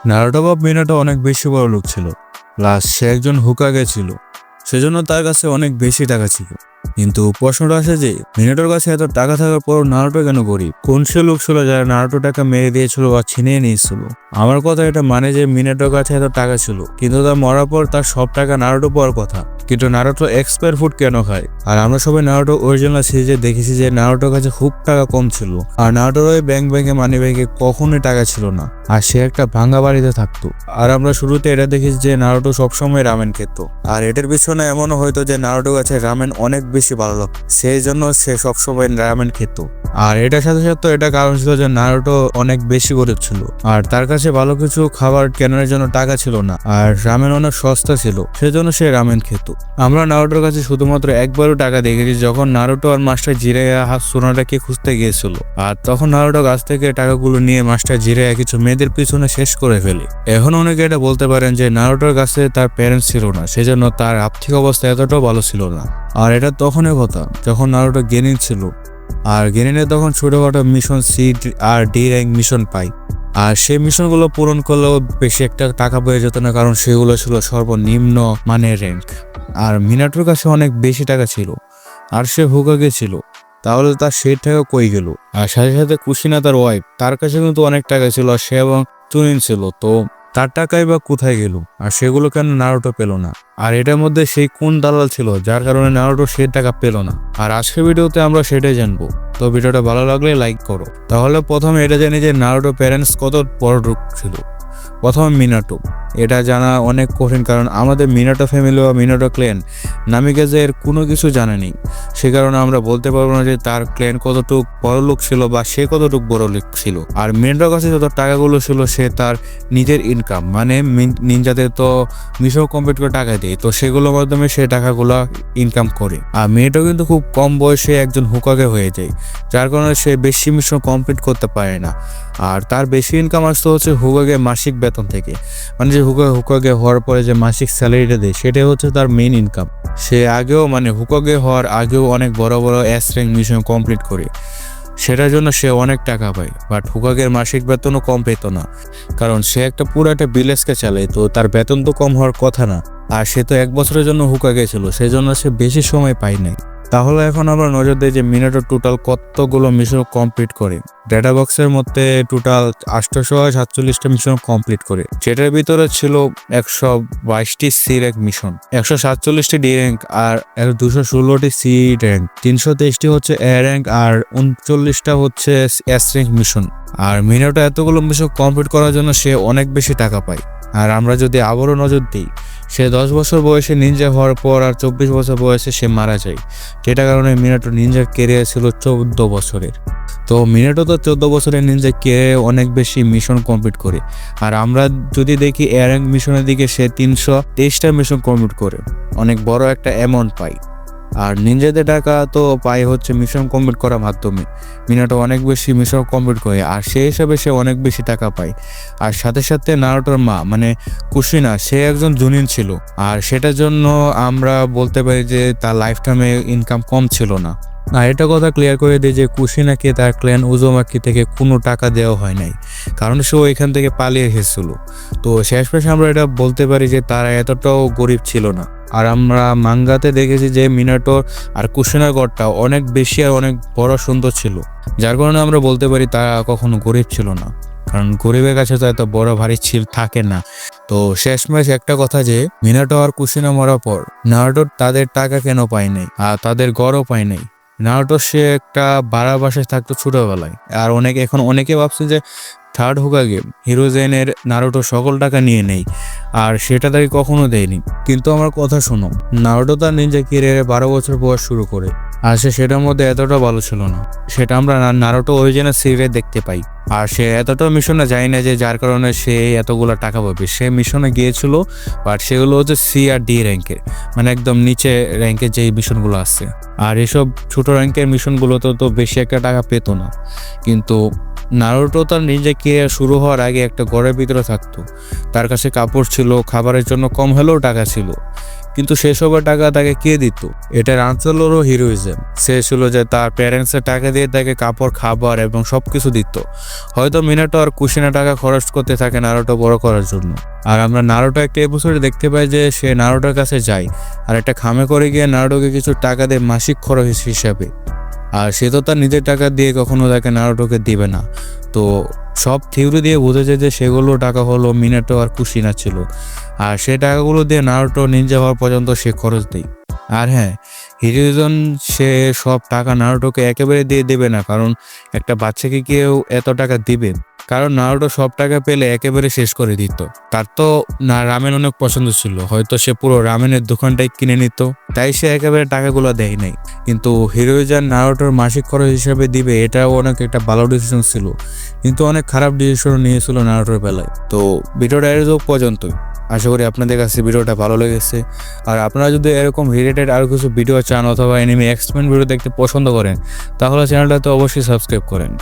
Naruto বা Minato অনেক বেশি বড় লোক ছিল, প্লাস সে একজন হুকাগে ছিল, সেজন্য তার কাছে অনেক বেশি টাকা ছিল। কিন্তু প্রশ্নটা আসে যে মিনাটোর কাছে এত টাকা থাকার পর নারুটো কেন গরিব? কোন সে লোক ছিল যারা নারুটো টাকা মেরে দিয়েছিল বা ছিনিয়ে নিয়েছিল? আমার কথা এটা মানে যে মিনাটোর কাছে এত টাকা ছিল, কিন্তু তার মরার পর তার সব টাকা নারুটো পাওয়ার কথা। কিন্তু নারুটো এক্সপায়ার ফুড কেন খায়? আর আমরা সবাই নারুটো অরিজিনাল সিরিজে দেখেছি যে নারুটোর কাছে খুব টাকা কম ছিল, আর নারুটোর ওই ব্যাংকে মানি ব্যাংকে কখনোই টাকা ছিল না, আর সে একটা ভাঙা বাড়িতে থাকতো। আর আমরা শুরুতে এটা দেখেছি যে নারুটো সবসময় রামেন খেত, আর এটার পিছনে এমনও হয়তো যে নারুটোর কাছে রামেন অনেক বেশি ভালো লাগতো, সেই জন্য সে সবসময় রামেন খেত। আর এটার সাথে সাথে এটা কারণ ছিল যে নারুটো অনেক বেশি গরিব ছিল, আর তার কাছে ভালো কিছু খাবার কেনার জন্য টাকা ছিল না, আর রামেন অনেক সস্তা ছিল, সেজন্য সে রামেন খেত। আমরা নারুটোর কাছে শুধুমাত্র একবারও টাকা দেখেছি, যখন নারুটো আর মাস্টার জিরাইয়া সোনাটাকে খুঁজতে গিয়েছিল, আর তখন নারুটো গাছ থেকে টাকাগুলো নিয়ে মাস্টার জিরাইয়া কিছু মেয়েদের পিছনে শেষ করে ফেলে। এখন অনেকে এটা বলতে পারেন যে নারুটোর কাছে তার প্যারেন্টস ছিল না, সেজন্য তার আর্থিক অবস্থা এতটাও ভালো ছিল না। আর এটা তখনই কথা যখন নারুটো গেনিন ছিল, আর গেনিনে তখন ছোটখাটো মিশন সি আর ডি র্যাঙ্ক মিশন পাই, আর সেই মিশনগুলো পূরণ করলেও বেশি একটা টাকা পেয়ে যেত না, কারণ সেগুলো ছিল সর্বনিম্ন মানের র্যাঙ্ক। আর মিনাটোর কাছে অনেক বেশি টাকা ছিল, আর সে হুকাগে ছিল, তাহলে তার সেই টাকা কই গেল? আর সাথে সাথে কুশিনা তার ওয়াইফ, তার কাছে কিন্তু অনেক টাকা ছিল, আর সে এবং চুনিন ছিল, তো তার টাকাই বা কোথায় গেল? আর সেগুলো কেন নারুটো পেল না? আর এটার মধ্যে সেই কোন দালাল ছিল যার কারণে নারুটো সেই টাকা পেল না? আর আজকের ভিডিওতে আমরা সেটাই জানবো। তো ভিডিওটা ভালো লাগলে লাইক করো। তাহলে প্রথমে এটা জানি যে নারুটো প্যারেন্টস কত বড় লোক ছিল। প্রথমে মিনাটো, এটা জানা অনেক কঠিন, কারণ আমাদের মিনাটো ফ্যামিলি বা মিনাটো ক্ল্যান নামিকাজে এর কোনো কিছু জানেনি, সে কারণে আমরা বলতে পারবো না যে তার ক্ল্যান কতটুক বড় লোক ছিল বা সে কতটুক বড় লোক ছিল। আর মিনাটোর কাছে যত টাকাগুলো ছিল সে তার নিজের ইনকাম, মানে নিনজাদের তো মিশন কমপ্লিট করে টাকা দেয়, তো সেগুলোর মাধ্যমে সে টাকাগুলো ইনকাম করে। আর মিনাটো কিন্তু খুব কম বয়সে একজন হুকাগে হয়ে যায়, যার কারণে সে বেশি মিশন কমপ্লিট করতে পারে না। আর তার বেশি ইনকাম আসতে হচ্ছে হুকাগে মাসিক বেতন থেকে, মানে যে হুকাগে হওয়ার পরে যে মাসিক স্যালারিটা দেয় সেটাই হচ্ছে তার মেইন ইনকাম। সে আগেও মানে হুকাগে হওয়ার আগেও অনেক বড় বড় এস র্যাঙ্ক মিশন কমপ্লিট করে, সেটার জন্য সে অনেক টাকা পায়। বাট হুকাগের মাসিক বেতনও কম পেত না, কারণ সে একটা পুরো একটা ভিলেজকে চালায়, তো তার বেতন তো কম হওয়ার কথা না। আর সে তো 1 বছরের জন্য হুকাগে ছিল, সেই জন্য সে বেশি সময় পায় নাই। তাহলে এখন আমরা নজর দিই যে মিনাটো টোটাল কতগুলো মিশন কমপ্লিট করে। ডেটা বক্সের মধ্যে টোটাল 847টা মিশন কমপ্লিট করে, যেটার ভিতরে ছিল 122টি সি র্যাঙ্ক মিশন, 147টি ডি র্যাঙ্ক, আর 216টি সি র্যাঙ্ক, 323টি হচ্ছে এ র্যাঙ্ক, আর 39টা হচ্ছে এস র্যাঙ্ক মিশন। আর মিনাটো এতগুলো মিশন কমপ্লিট করার জন্য সে অনেক বেশি টাকা পায়। আর আমরা যদি আবারও নজর দিই, সে 10 বছর বয়সে নিনজা হওয়ার পর আর 24 বছর বয়সে সে মারা যায়, যেটা কারণে মিনাটো নিনজার কেরিয়ার ছিল 14 বছরের। তো মিনাটো তো 14 বছরের নিনজা কেরিয়ারে অনেক বেশি মিশন কমপ্লিট করে। আর আমরা যদি দেখি এ র্যাঙ্ক মিশনের দিকে সে 323টা মিশন কমপ্লিট করে, অনেক বড় একটা অ্যামাউন্ট পায়। আর নিনজাদের টাকা তো পায় হচ্ছে মিশন কমপ্লিট করার মাধ্যমে, মিনাটো অনেক বেশি মিশন কমপ্লিট করে, আর সেই হিসাবে সে অনেক বেশি টাকা পায়। আর সাথে সাথে নারুটোর মা মানে কুশিনা, সে একজন জুনিন ছিল, আর সেটার জন্য আমরা বলতে পারি যে তার লাইফ টাইমে ইনকাম কম ছিল না। আর এটা কথা ক্লিয়ার করে দিই যে কুশিনাকে তার ক্ল্যান উজোমাকি থেকে কোনো টাকা দেওয়া হয় নাই, কারণ সে এখান থেকে পালিয়ে এসেছিল। তো শেষমেশ আমরা এটা বলতে পারি যে তারা এতটাও গরিব ছিল না। আর আমরা মাঙ্গাতে দেখেছি যে মিনাটো আর কুশিনার ঘরটা অনেক বেশি আর অনেক বড় সুন্দর ছিল, যার কারণে আমরা বলতে পারি তারা কখনো গরিব ছিল না, কারণ গরিবের কাছে তো এত বড় ভারী থাকে না। তো শেষমেশ একটা কথা যে মিনাটো আর কুশিনা মরার পর নারুটো তাদের টাকা কেন পায় নাই, আর তাদের ঘরও পায় নাই। নারুটো সে একটা ভাড়া বাসায় থাকতো ছোটবেলায়, আর এখন অনেকে ভাবছে যে থার্ড হুকাগে হিরোজেনের নারুটো সকল টাকা নিয়ে নেই, আর সেটা তাকে কখনো দেয়নি। কিন্তু আমার কথা শোনো, নারুটো তার নিনজা ক্যারিয়ারে 12 বছর বয়স শুরু করে, আর সে সেটার মধ্যে এতটা ভালো ছিল না, সেটা আমরা নারুটো অরিজিনাল সিরিজে দেখতে পাই। আর সে এতটা মিশনে যায় না যে যার কারণে সে এতগুলো টাকা পাবে, সে মিশনে গিয়েছিল, বাট সেগুলো হচ্ছে সি আর ডি র্যাঙ্কের, মানে একদম নিচে র্যাঙ্কের যেই মিশনগুলো আছে। আর এসব ছোট র্যাঙ্কের মিশনগুলোতে তো বেশি একটা টাকা পেত না। কিন্তু নারুটো তার নিজে ক্যারিয়ার শুরু হওয়ার আগে একটা ঘরের ভিতরে থাকতো, তার কাছে কাপড় ছিল, খাবারের জন্য কম হলেও টাকা ছিল, কিন্তু সেসবের টাকা তাকে কে দিত? এটা রানচলোরও হিরোইজম। সে ছিল যে তার প্যারেন্টসের টাকা দিয়ে তাকে কাপড়, খাবার এবং সবকিছু দিত। হয়তো মিনাটোর কুশিনা টাকা খরচ করতে থাকে নারুটো বড় করার জন্য। আর আমরা নারুটো একটা এপিসোডে দেখতে পাই যে সে নারুটোর কাছে যায় আর একটা খামে করে গিয়ে নারুটোকে কিছু টাকা দেয় মাসিক খরচ হিসাবে। আর সে তো তার নিজের টাকা দিয়ে কখনো তাকে নারুটোকে দিবে না। তো সব থিওরি দিয়ে বোঝা যায় যে সেগুলো টাকা হলো মিনাটো আর কুশিনা ছিল। আর সেই টাকাগুলো দিয়ে নারুটো নিনজা হওয়ার পর্যন্ত সে খরচ দেয়। আর হ্যাঁ, হিরোইজন সে সব টাকা নারুটোকে একেবারে দিয়ে দেবে না, কারণ একটা বাচ্চাকে কেউ এত টাকা দিবে? কারণ নারুটো সব টাকা পেলে একেবারে শেষ করে দিত। তার তো না রামেন অনেক পছন্দ ছিল, হয়তো সে পুরো রামেনের দোকানটাই কিনে নিত, তাই সে একেবারে টাকাগুলো দেয় নাই। কিন্তু হিরোইজন নারুটোর মাসিক খরচ হিসেবে দিবে, এটাও অনেক একটা ভালো ডিসিশন ছিল, কিন্তু অনেক খারাপ ডিসিশন নিয়েছিল নারুটোর বেলায়। তো ভিডিওটা এর পর্যন্তই। আশা করি আপনাদের কাছে ভিডিওটা ভালো লেগেছে। আর আপনারা যদি এরকম রিলেটেড আরও কিছু ভিডিও চান অথবা এনিমে এক্সপ্লেন ভিডিও দেখতে পছন্দ করেন, তাহলে চ্যানেলটাতে অবশ্যই সাবস্ক্রাইব করেন।